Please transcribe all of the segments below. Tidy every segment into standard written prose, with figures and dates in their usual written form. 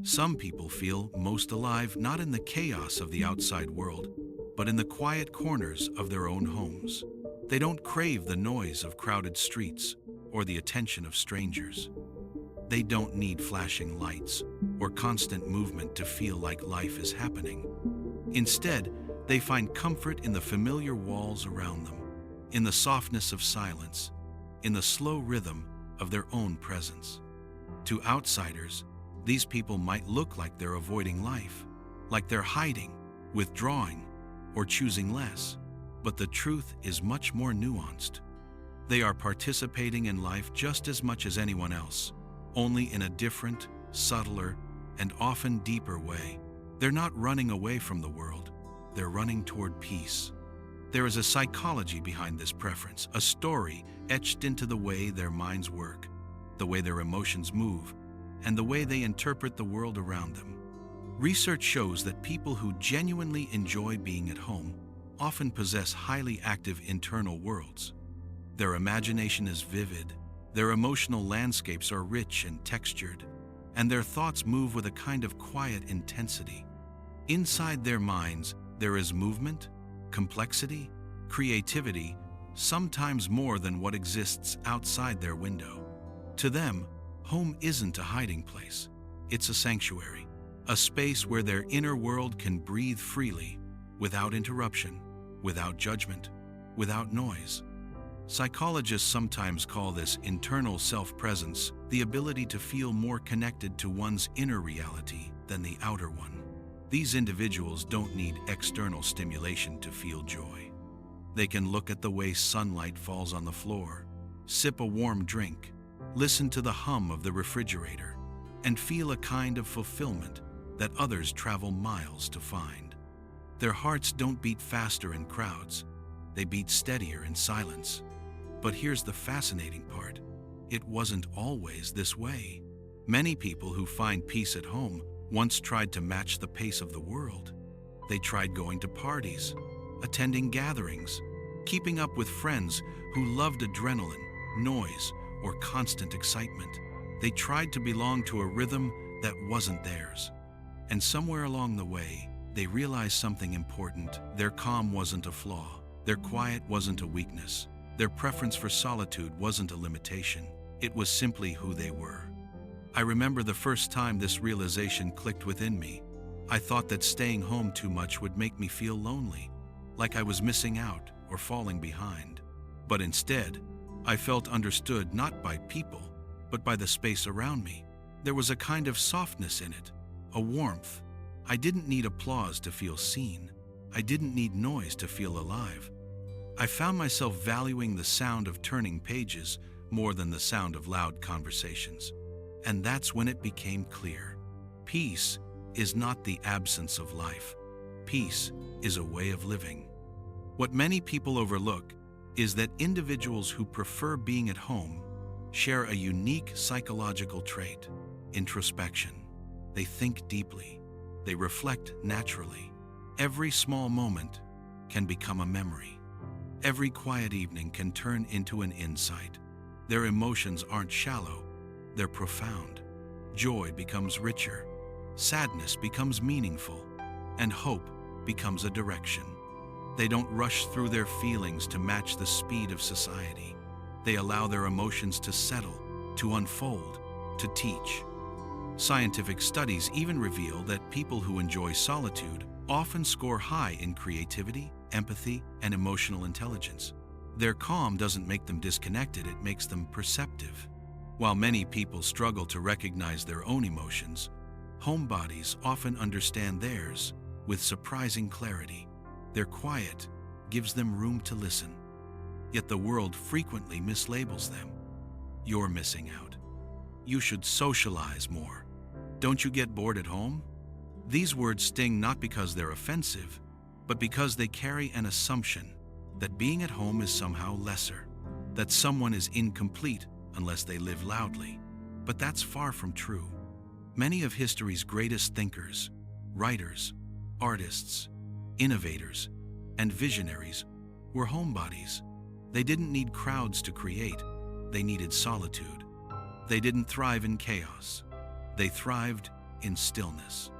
Some people feel most alive not in the chaos of the outside world, but in the quiet corners of their own homes. They don't crave the noise of crowded streets or the attention of strangers. They don't need flashing lights or constant movement to feel like life is happening. Instead, they find comfort in the familiar walls around them, in the softness of silence, in the slow rhythm of their own presence. To outsiders, these people might look like they're avoiding life, like they're hiding, withdrawing, or choosing less. But the truth is much more nuanced. They are participating in life just as much as anyone else, only in a different, subtler, and often deeper way. They're not running away from the world, they're running toward peace. There is a psychology behind this preference, a story etched into the way their minds work, the way their emotions move, and the way they interpret the world around them. Research shows that people who genuinely enjoy being at home often possess highly active internal worlds. Their imagination is vivid, their emotional landscapes are rich and textured, and their thoughts move with a kind of quiet intensity. Inside their minds, there is movement, complexity, creativity, sometimes more than what exists outside their window. To them, home isn't a hiding place. It's a sanctuary, a space where their inner world can breathe freely, without interruption, without judgment, without noise. Psychologists sometimes call this internal self-presence, the ability to feel more connected to one's inner reality than the outer one. These individuals don't need external stimulation to feel joy. They can look at the way sunlight falls on the floor, sip a warm drink, listen to the hum of the refrigerator, and feel a kind of fulfillment that others travel miles to find. Their hearts don't beat faster in crowds, they beat steadier in silence. But here's the fascinating part. It wasn't always this way. Many people who find peace at home once tried to match the pace of the world. They tried going to parties, attending gatherings, keeping up with friends who loved adrenaline, noise, or constant excitement. They tried to belong to a rhythm that wasn't theirs. And somewhere along the way, they realized something important. Their calm wasn't a flaw. Their quiet wasn't a weakness. Their preference for solitude wasn't a limitation. It was simply who they were. I remember the first time this realization clicked within me. I thought that staying home too much would make me feel lonely, like I was missing out or falling behind. But instead, I felt understood not by people, but by the space around me. There was a kind of softness in it, a warmth. I didn't need applause to feel seen. I didn't need noise to feel alive. I found myself valuing the sound of turning pages more than the sound of loud conversations. And that's when it became clear. Peace is not the absence of life. Peace is a way of living. What many people overlook is that individuals who prefer being at home share a unique psychological trait, introspection. They think deeply. They reflect naturally. Every small moment can become a memory. Every quiet evening can turn into an insight. Their emotions aren't shallow, they're profound. Joy becomes richer, sadness becomes meaningful, and hope becomes a direction. They don't rush through their feelings to match the speed of society. They allow their emotions to settle, to unfold, to teach. Scientific studies even reveal that people who enjoy solitude often score high in creativity, empathy, and emotional intelligence. Their calm doesn't make them disconnected, it makes them perceptive. While many people struggle to recognize their own emotions, homebodies often understand theirs with surprising clarity. Their quiet gives them room to listen. Yet the world frequently mislabels them. You're missing out. You should socialize more. Don't you get bored at home? These words sting not because they're offensive, but because they carry an assumption that being at home is somehow lesser, that someone is incomplete unless they live loudly. But that's far from true. Many of history's greatest thinkers, writers, artists, innovators, and visionaries were homebodies. They didn't need crowds to create, they needed solitude. They didn't thrive in chaos. They thrived in stillness.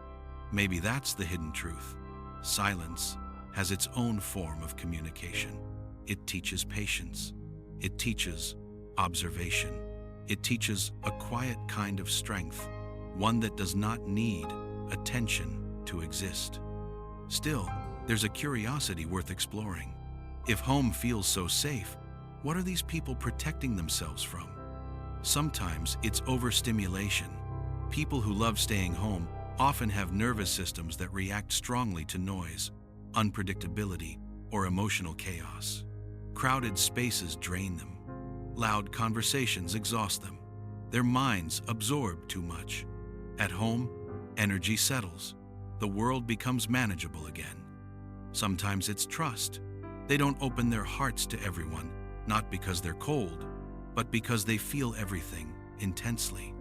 Maybe that's the hidden truth. Silence has its own form of communication. It teaches patience. It teaches observation. It teaches a quiet kind of strength, one that does not need attention to exist. Still, there's a curiosity worth exploring. If home feels so safe, what are these people protecting themselves from? Sometimes it's overstimulation. People who love staying home often have nervous systems that react strongly to noise, unpredictability, or emotional chaos. Crowded spaces drain them. Loud conversations exhaust them. Their minds absorb too much. At home, energy settles. The world becomes manageable again. Sometimes it's trust. They don't open their hearts to everyone, not because they're cold, but because they feel everything intensely.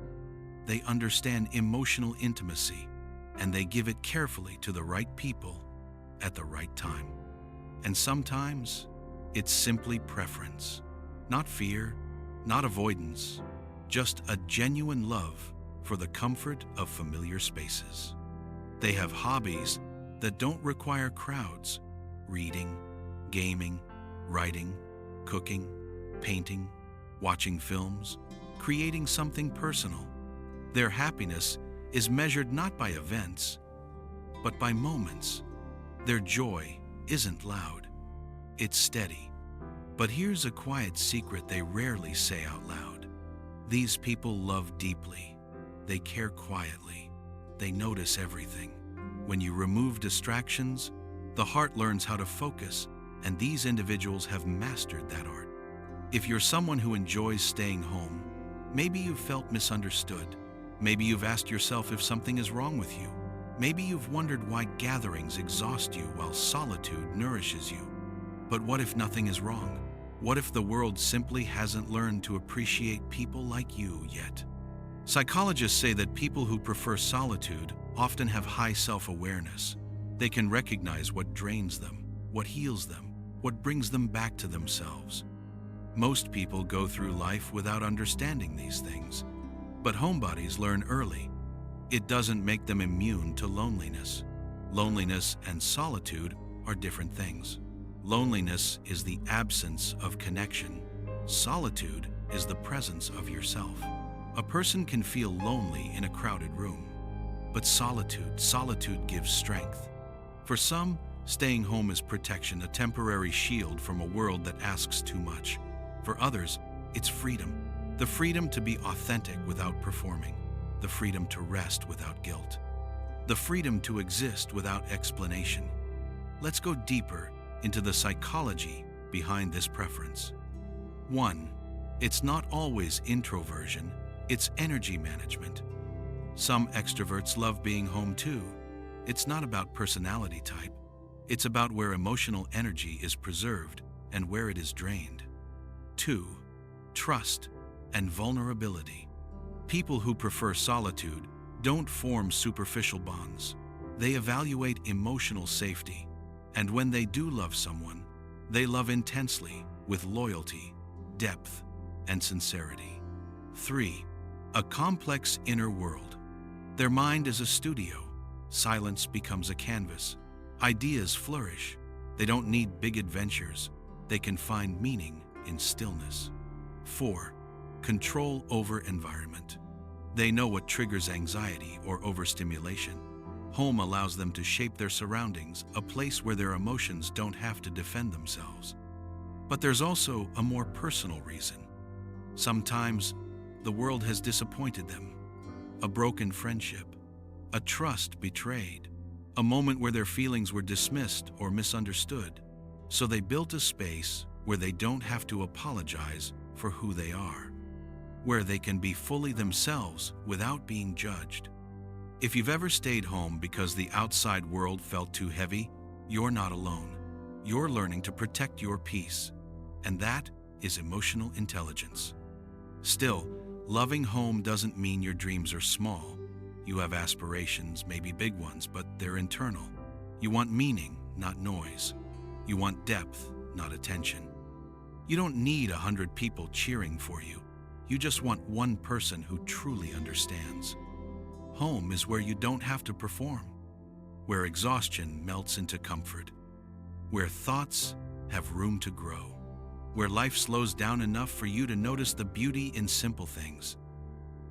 They understand emotional intimacy, and they give it carefully to the right people at the right time. And sometimes it's simply preference, not fear, not avoidance, just a genuine love for the comfort of familiar spaces. They have hobbies that don't require crowds: reading, gaming, writing, cooking, painting, watching films, creating something personal. Their happiness is measured not by events, but by moments. Their joy isn't loud, it's steady. But here's a quiet secret they rarely say out loud. These people love deeply. They care quietly. They notice everything. When you remove distractions, the heart learns how to focus, and these individuals have mastered that art. If you're someone who enjoys staying home, maybe you've felt misunderstood. Maybe you've asked yourself if something is wrong with you. Maybe you've wondered why gatherings exhaust you while solitude nourishes you. But what if nothing is wrong? What if the world simply hasn't learned to appreciate people like you yet? Psychologists say that people who prefer solitude often have high self-awareness. They can recognize what drains them, what heals them, what brings them back to themselves. Most people go through life without understanding these things, but homebodies learn early. It doesn't make them immune to loneliness. Loneliness and solitude are different things. Loneliness is the absence of connection. Solitude is the presence of yourself. A person can feel lonely in a crowded room, but solitude gives strength. For some, staying home is protection, a temporary shield from a world that asks too much. For others, it's freedom. The freedom to be authentic without performing. The freedom to rest without guilt. The freedom to exist without explanation. Let's go deeper into the psychology behind this preference. 1. It's not always introversion, it's energy management. Some extroverts love being home too. It's not about personality type. It's about where emotional energy is preserved and where it is drained. 2. Trust and vulnerability. People who prefer solitude don't form superficial bonds. They evaluate emotional safety, and when they do love someone, they love intensely with loyalty, depth, and sincerity. 3. A complex inner world. Their mind is a studio. Silence becomes a canvas. Ideas flourish. They don't need big adventures. They can find meaning in stillness. 4. Control over environment. They know what triggers anxiety or overstimulation. Home allows them to shape their surroundings, a place where their emotions don't have to defend themselves. But there's also a more personal reason. Sometimes the world has disappointed them. A broken friendship, a trust betrayed, a moment where their feelings were dismissed or misunderstood. So they built a space where they don't have to apologize for who they are, where they can be fully themselves without being judged. If you've ever stayed home because the outside world felt too heavy, you're not alone. You're learning to protect your peace, and that is emotional intelligence. Still, loving home doesn't mean your dreams are small. You have aspirations, maybe big ones, but they're internal. You want meaning, not noise. You want depth, not attention. You don't need 100 people cheering for you. You just want one person who truly understands. Home is where you don't have to perform, where exhaustion melts into comfort, where thoughts have room to grow, where life slows down enough for you to notice the beauty in simple things.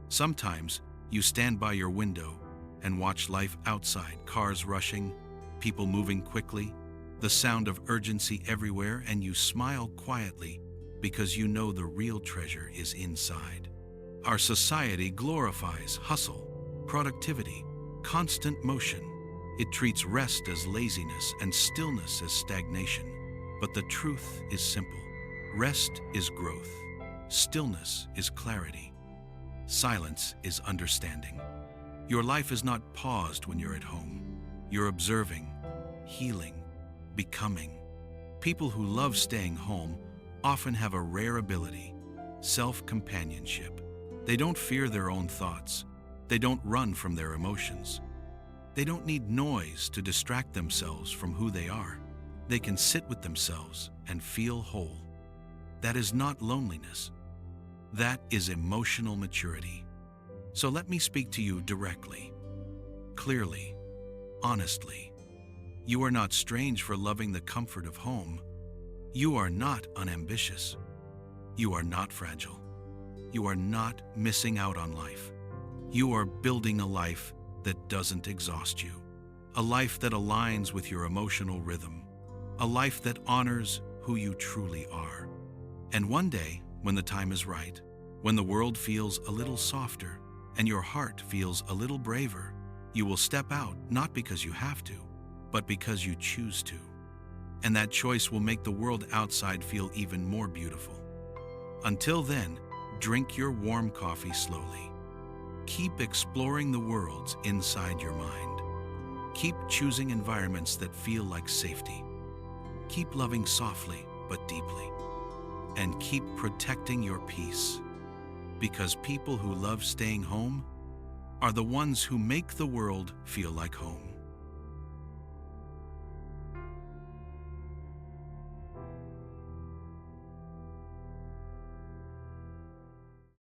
Sometimes you stand by your window and watch life outside, cars rushing, people moving quickly, the sound of urgency everywhere, and you smile quietly because you know the real treasure is inside. Our society glorifies hustle, productivity, constant motion. It treats rest as laziness and stillness as stagnation. But the truth is simple. Rest is growth. Stillness is clarity. Silence is understanding. Your life is not paused when you're at home. You're observing, healing, becoming. People who love staying home often have a rare ability: self-companionship. They don't fear their own thoughts. They don't run from their emotions. They don't need noise to distract themselves from who they are. They can sit with themselves and feel whole. That is not loneliness. That is emotional maturity. So let me speak to you directly, clearly, honestly. You are not strange for loving the comfort of home. You are not unambitious. You are not fragile. You are not missing out on life. You are building a life that doesn't exhaust you, a life that aligns with your emotional rhythm, a life that honors who you truly are. And one day, when the time is right, when the world feels a little softer and your heart feels a little braver, you will step out, not because you have to, but because you choose to. And that choice will make the world outside feel even more beautiful. Until then, drink your warm coffee slowly. Keep exploring the worlds inside your mind. Keep choosing environments that feel like safety. Keep loving softly but deeply. And keep protecting your peace. Because people who love staying home are the ones who make the world feel like home.